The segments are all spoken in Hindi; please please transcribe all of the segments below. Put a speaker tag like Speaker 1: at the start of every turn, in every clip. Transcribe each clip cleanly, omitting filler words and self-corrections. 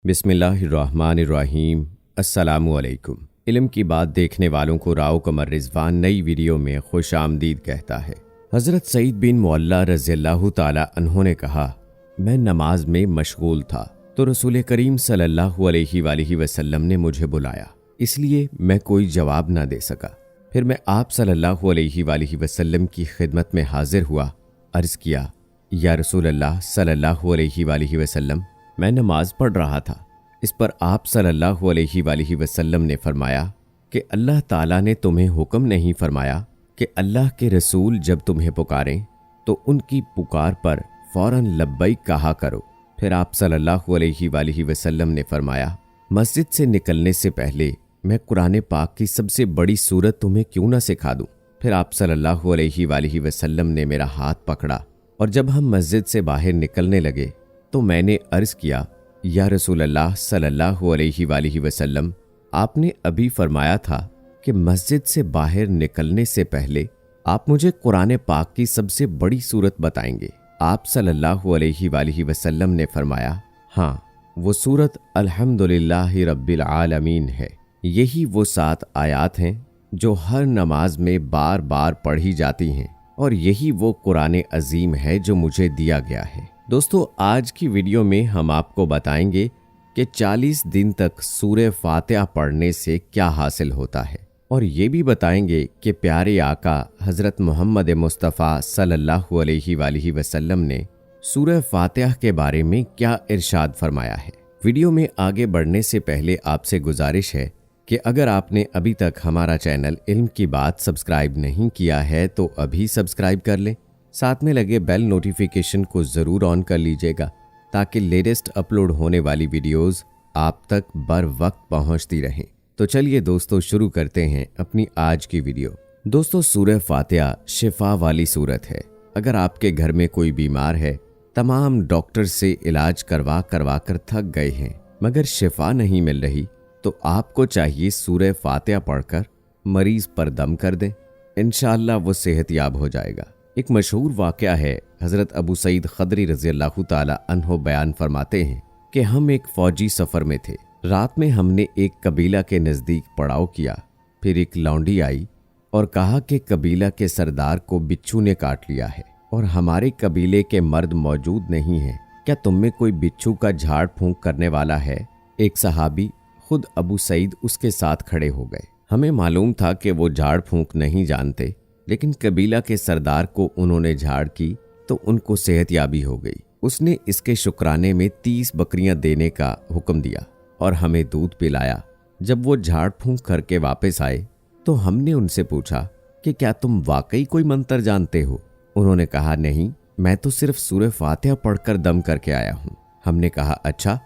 Speaker 1: बिस्मिल्लाहिर्रहमानिर्रहीम। अस्सलामुअलैकुम। इल्म की बात देखने वालों को राव कमर रिजवान नई वीडियो में खुश आमदीद कहता है। हज़रत सईद बिन मुअल्ला रज़ियल्लाहु ताला अन्हु ने कहा, मैं नमाज में मशगूल था तो रसूल करीम सल्लल्लाहु अलैहि वसल्लम ने मुझे बुलाया, इसलिए मैं कोई जवाब न दे सका। फिर मैं आप सल्लल्लाहु अलैहि वसल्लम की खिदमत में हाजिर हुआ। अर्ज़ किया, या रसूल अल्लाह सल्लल्लाहु अलैहि वसल्लम, मैं नमाज पढ़ रहा था। इस पर आप सल्लल्लाहु अलैहि वसल्लम ने फरमाया कि अल्लाह ताला ने तुम्हें हुक्म नहीं फरमाया कि अल्लाह के रसूल जब तुम्हें पुकारें तो उनकी पुकार पर फौरन लब्बैक कहा करो। फिर आप सल्लल्लाहु अलैहि वसल्लम ने फरमाया, मस्जिद से निकलने से पहले मैं कुरान पाक की सबसे बड़ी सूरत तुम्हें क्यों न सिखा दूं। फिर आप सल्लल्लाहु अलैहि वसल्लम ने मेरा हाथ पकड़ा और जब हम मस्जिद से बाहर निकलने लगे तो मैंने अर्ज़ किया, या रसूल अल्लाह सल्लल्लाहु अलैहि वसल्लम, आपने अभी फरमाया था कि मस्जिद से बाहर निकलने से पहले आप मुझे कुरान पाक की सबसे बड़ी सूरत बताएंगे। आप सल्लल्लाहु अलैहि वसल्लम ने फरमाया, हाँ, वो सूरत अल्हम्दुलिल्लाहि रब्बिल आलमीन है। यही वो 7 आयात हैं जो हर नमाज में बार बार पढ़ी जाती हैं और यही वो कुरान अजीम है जो मुझे दिया गया है। दोस्तों, आज की वीडियो में हम आपको बताएंगे कि 40 दिन तक सूरह फातिहा पढ़ने से क्या हासिल होता है और ये भी बताएंगे कि प्यारे आका हज़रत मोहम्मद मुस्तफ़ा सल्लल्लाहु अलैहि वसल्लम ने सूरह फातिहा के बारे में क्या इरशाद फरमाया है। वीडियो में आगे बढ़ने से पहले आपसे गुजारिश है कि अगर आपने अभी तक हमारा चैनल इल्म की बात सब्सक्राइब नहीं किया है तो अभी सब्सक्राइब कर लें। साथ में लगे बेल नोटिफिकेशन को ज़रूर ऑन कर लीजिएगा ताकि लेटेस्ट अपलोड होने वाली वीडियोस आप तक बर वक्त पहुंचती रहें। तो चलिए दोस्तों, शुरू करते हैं अपनी आज की वीडियो। दोस्तों, सूरह फातिहा शिफा वाली सूरत है। अगर आपके घर में कोई बीमार है, तमाम डॉक्टर से इलाज करवा कर थक गए हैं मगर शिफा नहीं मिल रही, तो आपको चाहिए सूरह फातिहा पढ़कर मरीज पर दम कर दें। इंशाअल्लाह वो सेहतयाब हो जाएगा। एक मशहूर वाक़या है। हज़रत अबू सईद खदरी रज़ियल्लाहु ताला अन्हो बयान फरमाते हैं कि हम एक फ़ौजी सफ़र में थे। रात में हमने एक कबीला के नज़दीक पड़ाव किया। फिर एक लौंडी आई और कहा कि कबीला के सरदार को बिच्छू ने काट लिया है और हमारे कबीले के मर्द मौजूद नहीं हैं। क्या तुम में कोई बिच्छू का झाड़ फूंक करने वाला है? एक सहाबी, खुद अबू सईद, उसके साथ खड़े हो गए। हमें मालूम था कि वो झाड़ फूंक नहीं जानते, लेकिन कबीला के सरदार को उन्होंने झाड़ की तो उनको सेहतयाबी हो गई। उसने इसके शुक्राने में 30 बकरियां देने का हुक्म दिया और हमें दूध पिलाया। जब वो झाड़ फूंक करके वापस आए तो हमने उनसे पूछा कि क्या तुम वाकई कोई मंत्र जानते हो? उन्होंने कहा, नहीं, मैं तो सिर्फ सूरह फातिहा पढ़कर दम करके आया हूँ। हमने कहा, अच्छा,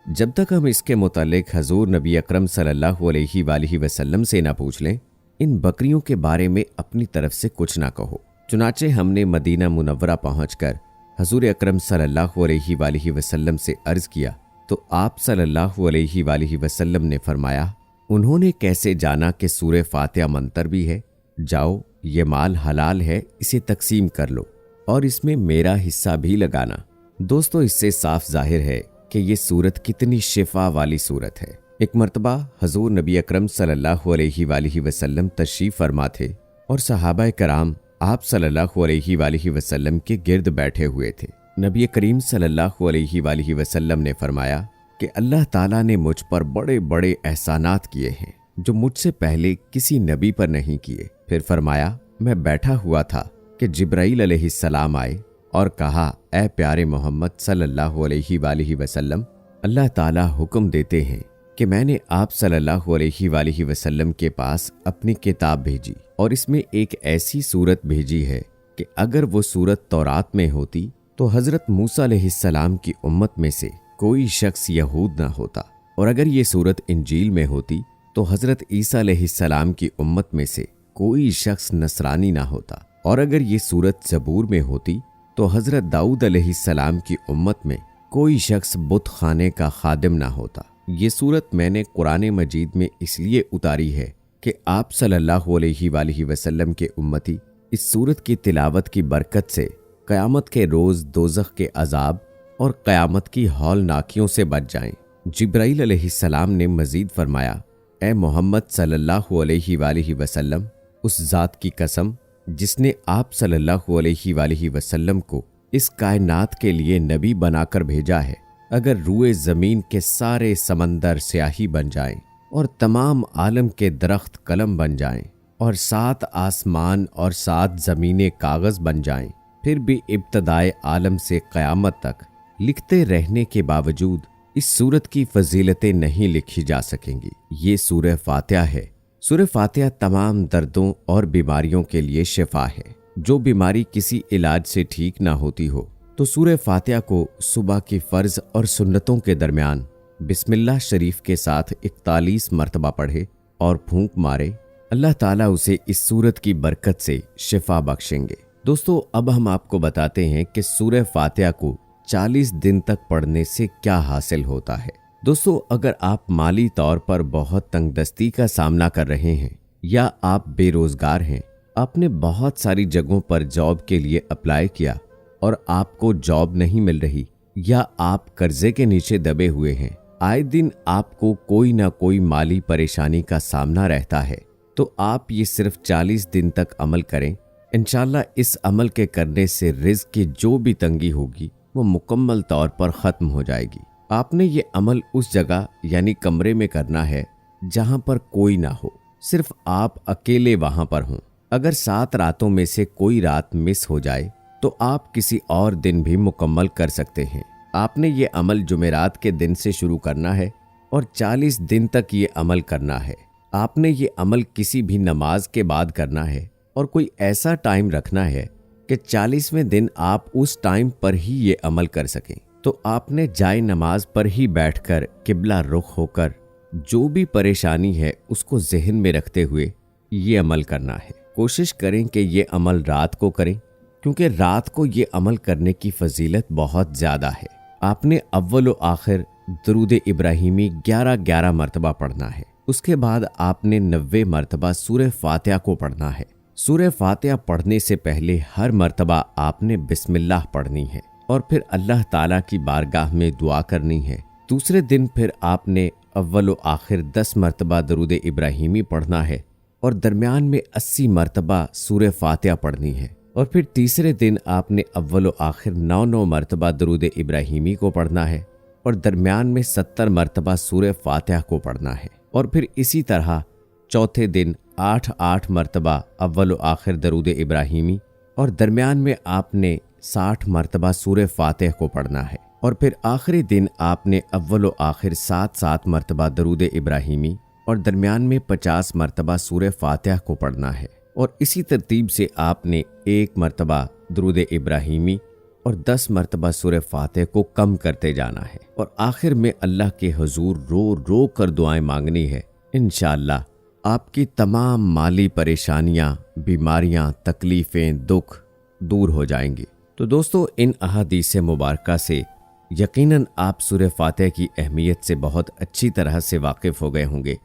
Speaker 1: जब तक हम इसके मुतालिक हजूर नबी अकरम सल्लल्लाहु अलैहि वसल्लम से ना पूछ लें, इन बकरियों के बारे में अपनी तरफ से कुछ ना कहो। चुनाचे हमने मदीना मुनव्वरा पहुंचकर हजूर अकरम सल्लल्लाहु अलैहि वसल्लम से अर्ज़ किया तो आप सल्लल्लाहु अलैहि वसल्लम ने फरमाया, उन्होंने कैसे जाना कि सूरह फातिहा मंतर भी है? जाओ, ये माल हलाल है, इसे तकसीम कर लो और इसमें मेरा हिस्सा भी लगाना। दोस्तों, इससे साफ जाहिर है कि ये सूरत कितनी शिफा वाली सूरत है। एक मर्तबा हजूर नबी अकरम सल्लल्लाहु अलैहि वसल्लम तशरीफ फरमा थे और सहाबा कराम आप सल्लल्लाहु अलैहि वसल्लम के गिर्द बैठे हुए थे। नबी करीम सल्लल्लाहु अलैहि वसल्लम ने फरमाया कि अल्लाह ताला ने मुझ पर बड़े बड़े एहसानात किए हैं जो मुझसे पहले किसी नबी पर नहीं किए। फिर फरमाया, मैं बैठा हुआ था कि जिब्राईल अलैहिस्सलाम आए और कहा, ए प्यारे मोहम्मद सल्लल्लाहु अलैहि वसल्लम, अल्लाह ताला हुक्म देते हैं कि मैंने आप सल्लल्लाहु अलैहि वसल्लम के पास अपनी किताब भेजी और इसमें एक ऐसी सूरत भेजी है कि अगर वो सूरत तौरात में होती तो हज़रत मूसा अलैहिस्सलाम की उम्मत में से कोई शख्स यहूद ना होता, और अगर ये सूरत इंजील में होती तो हज़रत ईसा अलैहिस्सलाम की उम्मत में से कोई शख्स नसरानी ना होता, और अगर ये सूरत ज़बूर में होती तो हज़रत दाऊद अलैहिस्सलाम की उम्मत में कोई शख्स बुत खाने का खादिम ना होता। ये सूरत मैंने कुरान मजीद में इसलिए उतारी है कि आप सल्लल्लाहु अलैहि वसल्लम के उम्मती इस सूरत की तिलावत की बरकत से क़यामत के रोज़ दोज़ख के अजाब और क़यामत की हौलनाकियों से बच जाएं। जिब्राइल अलैहिस्सलाम ने मजीद फरमाया, ए मोहम्मद सल्लल्लाहु अलैहि वसल्लम, उस ज़ात की कसम जिसने आप सल्लल्लाहु अलैहि वसल्लम को इस कायनात के लिए नबी बनाकर भेजा है, अगर रूए ज़मीन के सारे समंदर स्याही बन जाएं और तमाम आलम के दरख्त कलम बन जाएं और 7 आसमान और 7 ज़मीनें कागज़ बन जाएं, फिर भी इब्तदाए आलम से क़यामत तक लिखते रहने के बावजूद इस सूरत की फजीलतें नहीं लिखी जा सकेंगी। ये सूरह फातिहा है। सूरह फातिहा तमाम दर्दों और बीमारियों के लिए शिफा है। जो बीमारी किसी इलाज से ठीक ना होती हो तो सूरह फातिहा को सुबह की फ़र्ज और सुन्नतों के दरमियान बिस्मिल्लाह शरीफ के साथ 41 मरतबा पढ़े और फूंक मारे, अल्लाह ताला उसे इस सूरत की बरकत से शिफा बख्शेंगे। दोस्तों, अब हम आपको बताते हैं कि सूरह फातिहा को 40 दिन तक पढ़ने से क्या हासिल होता है। दोस्तों, अगर आप माली तौर पर बहुत तंगदस्ती का सामना कर रहे हैं या आप बेरोजगार हैं, आपने बहुत सारी जगहों पर जॉब के लिए अप्लाई किया और आपको जॉब नहीं मिल रही, या आप कर्जे के नीचे दबे हुए हैं, आए दिन आपको कोई ना कोई माली परेशानी का सामना रहता है, तो आप ये सिर्फ 40 दिन तक अमल करें। इंशाल्लाह इस अमल के करने से रिज़्क की जो भी तंगी होगी वो मुकम्मल तौर पर ख़त्म हो जाएगी। आपने ये अमल उस जगह यानी कमरे में करना है जहां पर कोई ना हो, सिर्फ आप अकेले वहां पर हों। अगर 7 रातों में से कोई रात मिस हो जाए तो आप किसी और दिन भी मुकम्मल कर सकते हैं। आपने ये अमल जुमेरात के दिन से शुरू करना है और 40 दिन तक ये अमल करना है। आपने ये अमल किसी भी नमाज के बाद करना है और कोई ऐसा टाइम रखना है कि 40वें दिन आप उस टाइम पर ही ये अमल कर सकें। तो आपने जाए नमाज पर ही बैठकर किबला रुख होकर जो भी परेशानी है उसको जहन में रखते हुए ये अमल करना है। कोशिश करें कि ये अमल रात को करें, क्योंकि रात को ये अमल करने की फजीलत बहुत ज़्यादा है। आपने अव्वल व आखिर दरूद इब्राहिमी 11-11 मरतबा पढ़ना है। उसके बाद आपने 90 मरतबा सूरह फातिहा को पढ़ना है। सूरह फातिहा पढ़ने से पहले हर मरतबा आपने बिस्मिल्लाह पढ़नी है और फिर अल्लाह ताला की बारगाह में दुआ करनी है। दूसरे दिन फिर आपने अव्वल व आखिर 10 मरतबा दरूद इब्राहिमी पढ़ना है और दरमियान में 80 मरतबा सूरह फातिहा पढ़नी है। और फिर तीसरे दिन आपने अव्वल व आखिर 9 मरतबा दरूद इब्राहिमी को पढ़ना है और दरमियान में 70 मरतबा सूरह फातिहा को पढ़ना है। और फिर इसी तरह चौथे दिन 8 मरतबा अव्वल व आखिर दरूद इब्राहिमी और दरमियान में आपने 60 मरतबा सूरह फातिहा को पढ़ना है। और फिर आखिरी दिन आपने अव्वल व आखिर 7 मरतबा दरूद इब्राहिमी और दरमियान में 50 मरतबा सूरह फातिहा को पढ़ना है। और इसी तरतीब से आपने 1 मरतबा दरूद इब्राहिमी और 10 मरतबा सूरह फातिहा को कम करते जाना है और आखिर में अल्लाह के हुजूर रो रो कर दुआएं मांगनी है। इंशाअल्लाह आपकी तमाम माली परेशानियां, बीमारियां, तकलीफ़ें, दुख दूर हो जाएंगी। तो दोस्तों, इन अहादीस मुबारका से यकीनन आप सूरह फातिहा की अहमियत से बहुत अच्छी तरह से वाकिफ़ हो गए होंगे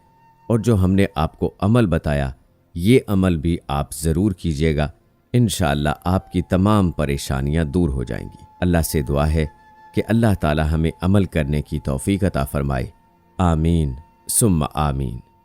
Speaker 1: और जो हमने आपको अमल बताया ये अमल भी आप ज़रूर कीजिएगा। इंशाअल्लाह आपकी तमाम परेशानियां दूर हो जाएंगी। अल्लाह से दुआ है कि अल्लाह ताला हमें अमल करने की तौफीक अता फरमाए। आमीन सुम्मा आमीन।